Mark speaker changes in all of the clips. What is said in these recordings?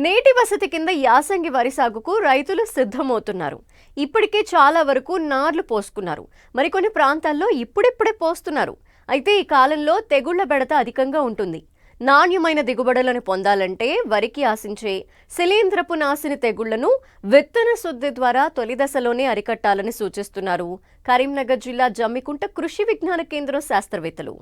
Speaker 1: నేటి వసతి కింద యాసంగి వరి సాగుకు రైతులు సిద్ధమవుతున్నారు. ఇప్పటికే చాలా వరకు నార్లు పోసుకున్నారు. మరికొన్ని ప్రాంతాల్లో ఇప్పుడిప్పుడే పోస్తున్నారు. అయితే ఈ కాలంలో తెగుళ్ల బెడత అధికంగా ఉంటుంది. నాణ్యమైన దిగుబడులను పొందాలంటే వరికి ఆశించే శిలీంధ్రపు నాశిని తెగుళ్లను విత్తన శుద్ధి ద్వారా తొలి దశలోనే అరికట్టాలని సూచిస్తున్నారు కరీంనగర్ జిల్లా జమ్మికుంట కృషి విజ్ఞాన కేంద్రం శాస్త్రవేత్తలు.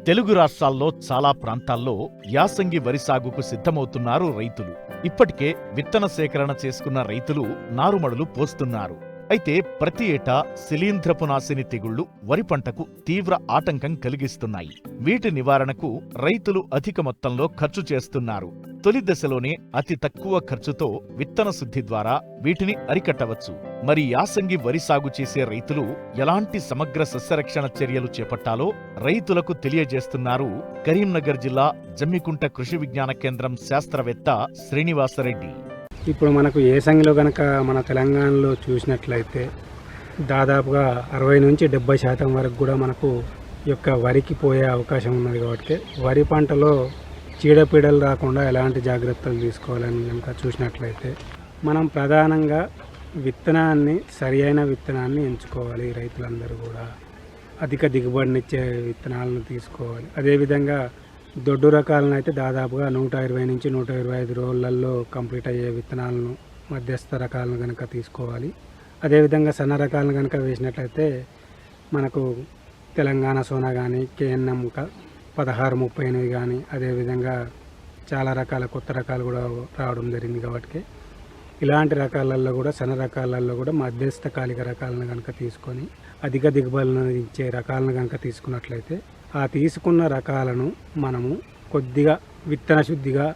Speaker 2: తెలుగు రాష్ట్రాల్లో చాలా ప్రాంతాల్లో యాసంగి వరి సాగుకు సిద్ధమవుతున్నారు రైతులు. ఇప్పటికే విత్తన సేకరణ చేసుకున్న రైతులు నారుమడులు పోస్తున్నారు. అయితే ప్రతి ఏటా శిలీంధ్రపు నాశిని తెగుళ్లు వరి పంటకు తీవ్ర ఆటంకం కలిగిస్తున్నాయి. వీటి నివారణకు రైతులు అధిక మొత్తంలో ఖర్చు చేస్తున్నారు. తొలి దశలోనే అతి తక్కువ ఖర్చుతో విత్తన శుద్ధి ద్వారా వీటిని అరికట్టవచ్చు. మరి యాసంగి వరి సాగు చేసే రైతులు ఎలాంటి సమగ్ర సస్యరక్షణ చర్యలు చేపట్టాలో రైతులకు తెలియజేస్తున్నారు కరీంనగర్ జిల్లా జమ్మికుంట కృషి విజ్ఞాన కేంద్రం శాస్త్రవేత్త శ్రీనివాసరెడ్డి.
Speaker 3: ఇప్పుడు మనకు యాసంగిలో కనుక మన తెలంగాణలో చూసినట్లయితే దాదాపుగా 60 నుంచి 70% వరకు కూడా మనకు యొక్క వరికి పోయే అవకాశం ఉన్నది. కాబట్టి వరి పంటలో చీడపీడలు రాకుండా ఎలాంటి జాగ్రత్తలు తీసుకోవాలని కనుక చూసినట్లయితే మనం ప్రధానంగా విత్తనాన్ని సరి అయిన విత్తనాన్ని ఎంచుకోవాలి. రైతులందరూ కూడా అధిక దిగుబడినిచ్చే విత్తనాలను తీసుకోవాలి. అదేవిధంగా దొడ్డు రకాలను అయితే దాదాపుగా 120 నుంచి 125 రోజులలో కంప్లీట్ అయ్యే విత్తనాలను, మధ్యస్థ రకాలను కనుక తీసుకోవాలి. అదేవిధంగా సన్న రకాలను కనుక వేసినట్లయితే మనకు తెలంగాణ సోనా కానీ, KNM 1638 కానీ, అదేవిధంగా చాలా రకాల కొత్త రకాలు కూడా రావడం జరిగింది. కాబట్టి ఇలాంటి రకాలలో కూడా సన్న రకాలలో కూడా మధ్యస్థ కాలిక రకాలను కనుక తీసుకొని అధిక దిగుబడులను ఇచ్చే రకాలను కనుక తీసుకున్నట్లయితే ఆ తీసుకున్న రకాలను మనము కొద్దిగా విత్తన శుద్ధిగా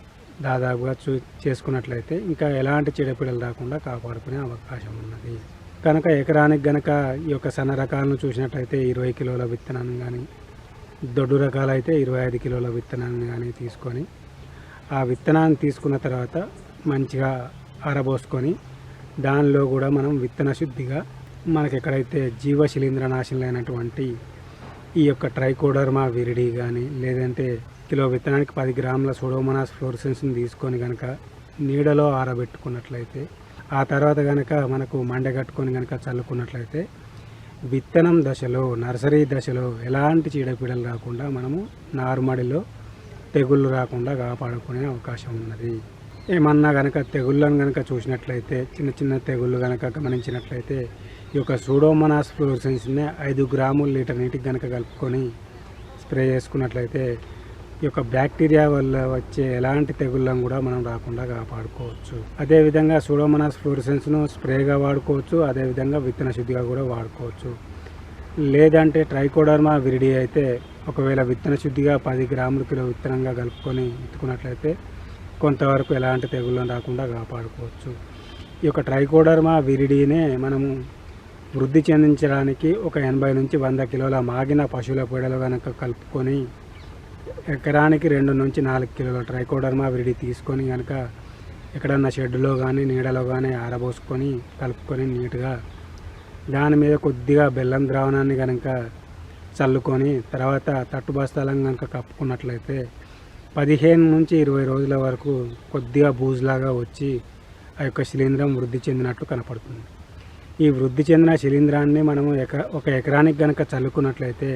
Speaker 3: దాదాపుగా చేసుకున్నట్లయితే ఇంకా ఎలాంటి చీడపీడలు రాకుండా కాపాడుకునే అవకాశం ఉన్నది. కనుక ఎకరానికి కనుక ఈ యొక్క సన్న రకాలను చూసినట్లయితే 20 కిలోల విత్తనాన్ని కానీ, దొడ్డు రకాలైతే 25 కిలోల విత్తనాన్ని కానీ తీసుకొని ఆ విత్తనాన్ని తీసుకున్న తర్వాత మంచిగా ఆరబోసుకొని దానిలో కూడా మనం విత్తన శుద్ధిగా మనకి ఎక్కడైతే జీవ శిలీంద్ర నాశనమైనటువంటి ఈ యొక్క ట్రైకోడర్మా విరిడి కానీ, లేదంటే కిలో విత్తనానికి 10 గ్రాముల సూడోమోనాస్ ఫ్లోరసెన్స్ని తీసుకొని కనుక నీడలో ఆరబెట్టుకున్నట్లయితే ఆ తర్వాత కనుక మనకు మండగట్టుకొని కనుక చల్లుకున్నట్లయితే విత్తనం దశలో, నర్సరీ దశలో ఎలాంటి చీడపీడలు రాకుండా మనము నారుమడిలో తెగుళ్ళు రాకుండా కాపాడుకునే అవకాశం ఉన్నది. ఏమన్నా కనుక తెగుళ్ళను కనుక చూసినట్లయితే చిన్న చిన్న తెగుళ్ళు కనుక గమనించినట్లయితే ఈ యొక్క సూడోమోనాస్ ఫ్లోరసెన్స్ని 5 గ్రాముల లీటర్ నీటికి కనుక కలుపుకొని స్ప్రే చేసుకున్నట్లయితే ఈ యొక్క బ్యాక్టీరియా వల్ల వచ్చే ఎలాంటి తెగుళ్ళను కూడా మనం రాకుండా కాపాడుకోవచ్చు. అదేవిధంగా సూడోమోనాస్ ఫ్లోరసెన్స్ను స్ప్రేగా వాడుకోవచ్చు. అదేవిధంగా విత్తన శుద్ధిగా కూడా వాడుకోవచ్చు. లేదంటే ట్రైకోడర్మా విరిడి అయితే ఒకవేళ విత్తన శుద్ధిగా 10 గ్రాముల కిలో విత్తనంగా కలుపుకొని ఎత్తుకున్నట్లయితే కొంతవరకు ఎలాంటి తెగుళ్ళను రాకుండా కాపాడుకోవచ్చు. ఈ యొక్క ట్రైకోడర్మా విరిడినే మనము వృద్ధి చెందించడానికి ఒక 80 నుంచి 100 కిలోల మాగిన పశువుల పేడలు కనుక కలుపుకొని ఎకరానికి 2 నుంచి 4 కిలోల ట్రైకోడర్మా విరిడి తీసుకొని కనుక ఎక్కడన్నా షెడ్లో కానీ నీడలో కానీ ఆరబోసుకొని కలుపుకొని నీట్గా దాని మీద కొద్దిగా బెల్లం ద్రావణాన్ని కనుక చల్లుకొని తర్వాత తట్టు బస్తాలను కనుక కప్పుకున్నట్లయితే 15 నుంచి 20 రోజుల వరకు కొద్దిగా బూజులాగా వచ్చి ఆ యొక్క శిలీంధ్రం వృద్ధి చెందినట్లు కనపడుతుంది. ఈ వృద్ధి చెందిన శిలీంధ్రాన్ని మనము ఒక ఎకరానికి కనుక చల్లుకున్నట్లయితే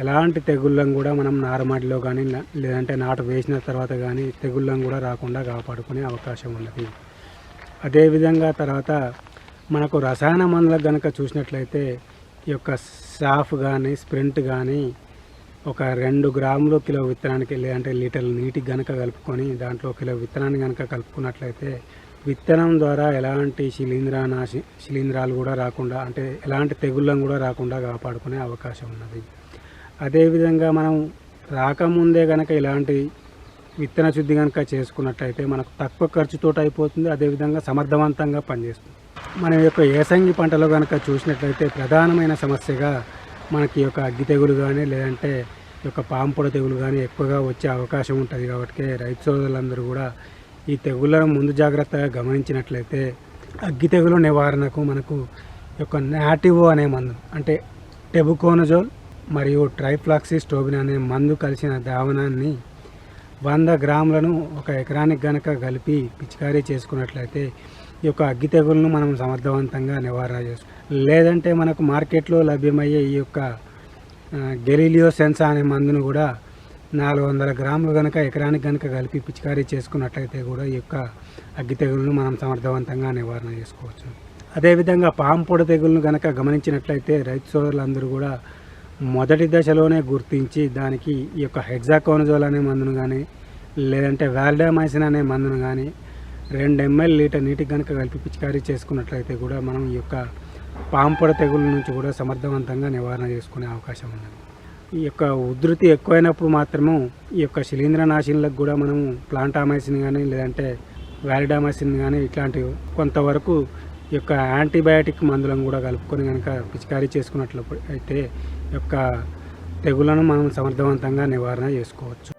Speaker 3: ఎలాంటి తెగుళ్ళను కూడా మనం నారుమడిలో కానీ లేదంటే నాటు వేసిన తర్వాత కానీ తెగుళ్ళను కూడా రాకుండా కాపాడుకునే అవకాశం ఉన్నది. అదేవిధంగా తర్వాత మనకు రసాయన మందులకు కనుక చూసినట్లయితే ఈ యొక్క సాఫ్ కానీ, స్ప్రింట్ కానీ ఒక 2 గ్రాములు కిలో విత్తనానికి లేదంటే లీటర్ల నీటికి కనుక కలుపుకొని దాంట్లో కిలో విత్తనాన్ని కనుక కలుపుకున్నట్లయితే విత్తనం ద్వారా ఎలాంటి శిలీంధ్రాలు కూడా రాకుండా, అంటే ఎలాంటి తెగుళ్ళను కూడా రాకుండా కాపాడుకునే అవకాశం ఉన్నది. అదేవిధంగా మనం రాకముందే కనుక ఇలాంటి విత్తన శుద్ధి కనుక చేసుకున్నట్లయితే మనకు తక్కువ ఖర్చుతో అయిపోతుంది. అదేవిధంగా సమర్థవంతంగా పనిచేస్తుంది. మన యొక్క యాసంగి పంటలో కనుక చూసినట్లయితే ప్రధానమైన సమస్యగా మనకి యొక్క అగ్గి తెగులు కానీ లేదంటే ఈ యొక్క పాంపొడ తెగులు కానీ ఎక్కువగా వచ్చే అవకాశం ఉంటుంది. కాబట్టి రైతు సోదరులందరూ కూడా ఈ తెగుళ్ళను ముందు జాగ్రత్తగా గమనించినట్లయితే అగ్గి తెగులు నివారణకు మనకు యొక్క నాటివో అనే మందు, అంటే టెబుకోనజోల్ మరియు ట్రైఫ్లాక్సిస్ట్రోబిన్ అనే మందు కలిసిన ద్రావణాన్ని 100 గ్రాములను ఒక ఎకరానికి గనక కలిపి పిచికారీ చేసుకున్నట్లయితే ఈ యొక్క అగ్గి తెగులను మనం సమర్థవంతంగా నివారణ చేసుకోవాలి. లేదంటే మనకు మార్కెట్లో లభ్యమయ్యే ఈ యొక్క గెలీలియో సెన్సా అనే మందును కూడా 400 గ్రాములు కనుక ఎకరానికి కనుక కలిపి పిచికారీ చేసుకున్నట్లయితే కూడా ఈ యొక్క అగ్గి తెగులను మనం సమర్థవంతంగా నివారణ చేసుకోవచ్చు. అదేవిధంగా పాము పొడ తెగులను కనుక గమనించినట్లయితే రైతు సోదరులందరూ కూడా మొదటి దశలోనే గుర్తించి దానికి ఈ యొక్క హెగ్జాకోనజోల్ అనే మందును కానీ లేదంటే వాల్డామైసిన్ అనే మందును కానీ 2 ml లీటర్ నీటికి కనుక కలిపి పిచికారీ చేసుకున్నట్లయితే కూడా మనం ఈ యొక్క పాము పొడ తెగుల నుంచి కూడా సమర్థవంతంగా నివారణ చేసుకునే అవకాశం ఉంది. ఈ యొక్క ఉధృతి ఎక్కువైనప్పుడు మాత్రము ఈ యొక్క శిలీంద్రనాశినులకు కూడా మనం ప్లాంటామైసిన్ కానీ లేదంటే వాలిడామైసిన్ కానీ ఇట్లాంటివి కొంతవరకు ఈ యొక్క యాంటీబయాటిక్ మందులను కూడా కలుపుకొని కనుక పిచికారీ చేసుకున్నట్లయితే ఈ యొక్క తెగులను మనం సమర్థవంతంగా నివారణ చేసుకోవచ్చు.